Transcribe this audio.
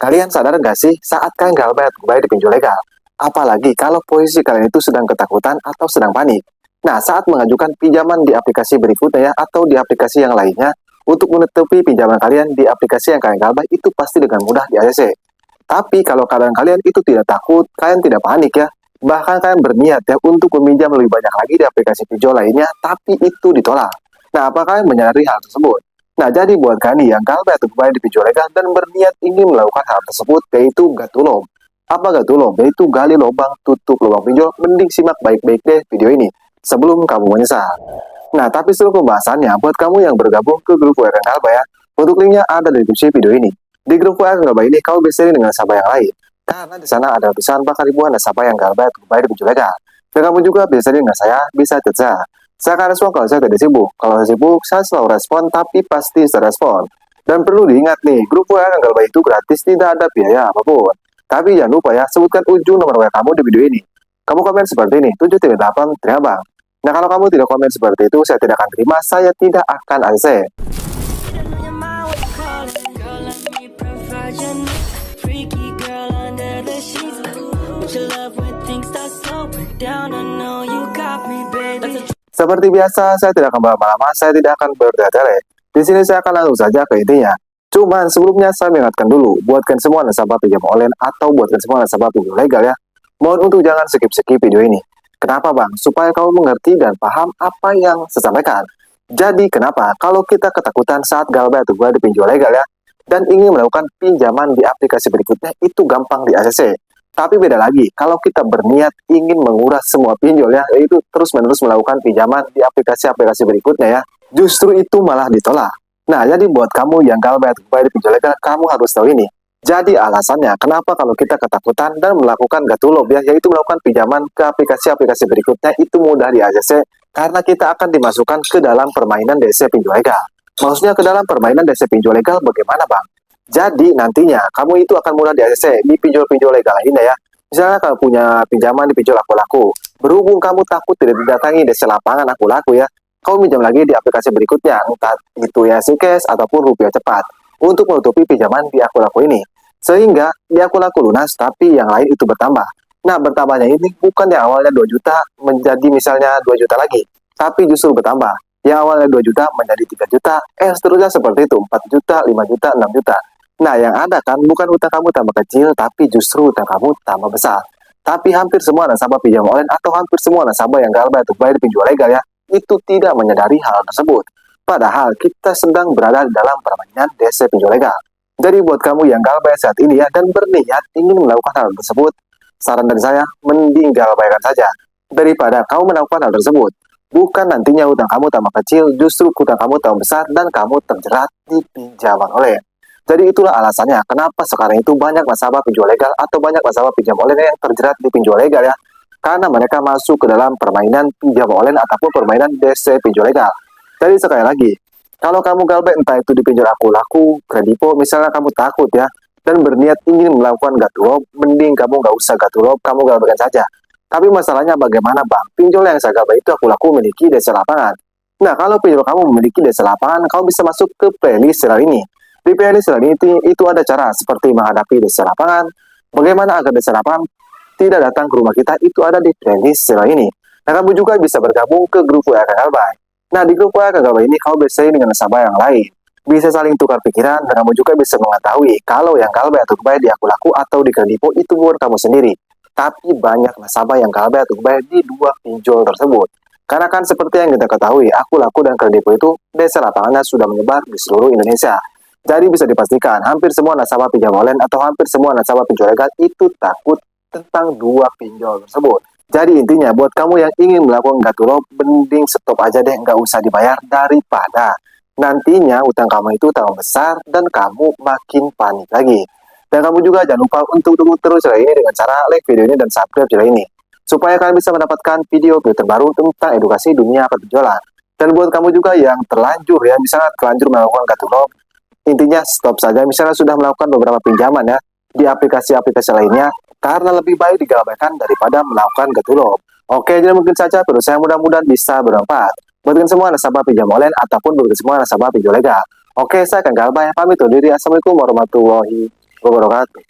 Kalian sadar nggak sih saat kalian gagal bayar tunai di pinjol legal? Apalagi kalau posisi kalian itu sedang ketakutan atau sedang panik. Nah, saat mengajukan pinjaman di aplikasi berikutnya ya, atau di aplikasi yang lainnya, untuk menutupi pinjaman kalian di aplikasi yang kalian gagal itu pasti dengan mudah di ACC. Tapi kalau kalian itu tidak takut, kalian tidak panik ya. Bahkan kalian berniat ya untuk meminjam lebih banyak lagi di aplikasi pinjol lainnya, tapi itu ditolak. Nah, apakah kalian menyadari hal tersebut? Nah, jadi buat kalian yang gagal bayar tunai di pinjol legal dan berniat ingin melakukan hal tersebut, yaitu gatulom. Apa gatulom? Yaitu gali lubang, tutup lubang pinjol. Mending simak baik-baik deh video ini sebelum kamu menyesal. Nah, tapi seluruh pembahasannya buat kamu yang bergabung ke grup WA Galba ya. Untuk linknya ada di deskripsi video ini. Di grup WA Galba ini kamu bisa dengan nasabah yang lain. Karena di sana ada ratusan bahkan ribuan nasabah yang gagal bayar di pinjol legal. Dan kamu juga bisa dengan saya, bisa chat saya akan respon kalau saya tidak sibuk. Kalau saya sibuk, saya selalu respon, tapi pasti saya respon. Dan perlu diingat nih, grup WA Galba itu gratis, tidak ada biaya apapun. Tapi jangan lupa ya, sebutkan ujung nomor WA kamu di video ini. Kamu komen seperti ini, 738, terima bang. Nah, kalau kamu tidak komen seperti itu, saya tidak akan terima, saya tidak akan ACC. Seperti biasa, saya tidak akan berlama-lama, saya tidak akan bertele-tele. Di sini saya akan langsung saja ke intinya. Cuman sebelumnya saya mengingatkan dulu, buatkan semua nasabah pinjam online atau buatkan semua nasabah pinjam legal ya. Mohon untuk jangan skip-skip video ini. Kenapa bang? Supaya kamu mengerti dan paham apa yang saya sampaikan. Jadi kenapa? Kalau kita ketakutan saat gagal bayar tunai di pinjol legal ya, dan ingin melakukan pinjaman di aplikasi berikutnya, itu gampang di ACC. Tapi beda lagi, kalau kita berniat ingin menguras semua pinjol ya, yaitu terus-menerus melakukan pinjaman di aplikasi-aplikasi berikutnya ya, justru itu malah ditolak. Nah, jadi buat kamu yang gagal bayar tunai di pinjol legal, kamu harus tahu ini. Jadi alasannya, kenapa kalau kita ketakutan dan melakukan gatulom ya, yaitu melakukan pinjaman ke aplikasi-aplikasi berikutnya, itu mudah di ACC, karena kita akan dimasukkan ke dalam permainan DC pinjol legal. Maksudnya ke dalam permainan DC pinjol legal bagaimana bang? Jadi nantinya kamu itu akan mudah di ACC di pinjol-pinjol legal lainnya ya. Misalnya kamu punya pinjaman di pinjol aku laku. Berhubung kamu takut tidak didatangi DC lapangan aku laku ya, kamu pinjam lagi di aplikasi berikutnya, entah itu ya Cash ataupun rupiah cepat, untuk menutupi pinjaman di aku laku ini. Sehingga di aku laku lunas, tapi yang lain itu bertambah. Nah, bertambahnya ini bukan yang awalnya 2 juta menjadi misalnya 2 juta lagi, tapi justru bertambah. Yang awalnya 2 juta menjadi 3 juta, seterusnya seperti itu, 4 juta, 5 juta, 6 juta. Nah, yang ada kan bukan utang kamu tambah kecil, tapi justru utang kamu tambah besar. Tapi hampir semua nasabah pinjam online atau hampir semua nasabah yang gagal bayar tunai di pinjol legal ya, itu tidak menyadari hal tersebut. Padahal kita sedang berada di dalam permainan DC pinjol legal. Jadi buat kamu yang gagal bayar saat ini ya, dan berniat ingin melakukan hal tersebut, saran dari saya, mending gagal bayarkan saja. Daripada kamu melakukan hal tersebut. Bukan nantinya utang kamu tambah kecil, justru utang kamu tambah besar dan kamu terjerat di pinjaman online. Jadi itulah alasannya kenapa sekarang itu banyak nasabah pinjol legal atau banyak nasabah pinjam online yang terjerat di pinjol legal ya. Karena mereka masuk ke dalam permainan pinjam online ataupun permainan DC pinjol legal. Jadi sekali lagi, kalau kamu gagal bayar entah itu di pinjol aku laku, kredipo, misalnya kamu takut ya, dan berniat ingin melakukan gatulom, mending kamu nggak usah gatulom, kamu gagal bayar saja. Tapi masalahnya bagaimana bang? Pinjol yang saya gagal bayar itu aku laku memiliki DC lapangan. Nah, kalau pinjol kamu memiliki DC lapangan, kamu bisa masuk ke playlist serial ini. Di playlist ini itu ada cara seperti menghadapi DC lapangan, bagaimana agar DC lapangan tidak datang ke rumah kita, itu ada di playlist serial ini. Nah, kamu juga bisa bergabung ke grup WA Galba. Nah, di grup WA Galba ini kamu bisa dengan nasabah yang lain. Bisa saling tukar pikiran, dan kamu juga bisa mengetahui kalau yang gagal bayar tunai di aku laku atau di kredipo itu bukan kamu sendiri. Tapi banyak nasabah yang gagal bayar tunai di dua pinjol tersebut. Karena kan seperti yang kita ketahui, aku laku dan kredipo itu DC lapangannya sudah menyebar di seluruh Indonesia. Jadi bisa dipastikan hampir semua nasabah pinjam online atau hampir semua nasabah pinjol legal itu takut tentang dua pinjol tersebut. Jadi intinya buat kamu yang ingin melakukan gatulom, mending stop aja deh, nggak usah dibayar daripada nantinya utang kamu itu tambah besar dan kamu makin panik lagi. Dan kamu juga jangan lupa untuk dukung terus channel ini dengan cara like video ini dan subscribe channel ini, supaya kalian bisa mendapatkan video-video terbaru tentang edukasi dunia perpenjualan. Dan buat kamu juga yang terlanjur ya, misalnya terlanjur melakukan gatulom, intinya stop saja, misalnya sudah melakukan beberapa pinjaman ya di aplikasi-aplikasi lainnya, karena lebih baik digabaikan daripada melakukan gatulom. Oke, jadi mungkin saja video saya mudah-mudahan bisa bermanfaat buat semua nasabah pinjam online ataupun buat semua nasabah pinjol legal. Oke, saya akan Galba pamit undur diri. Assalamualaikum warahmatullahi wabarakatuh.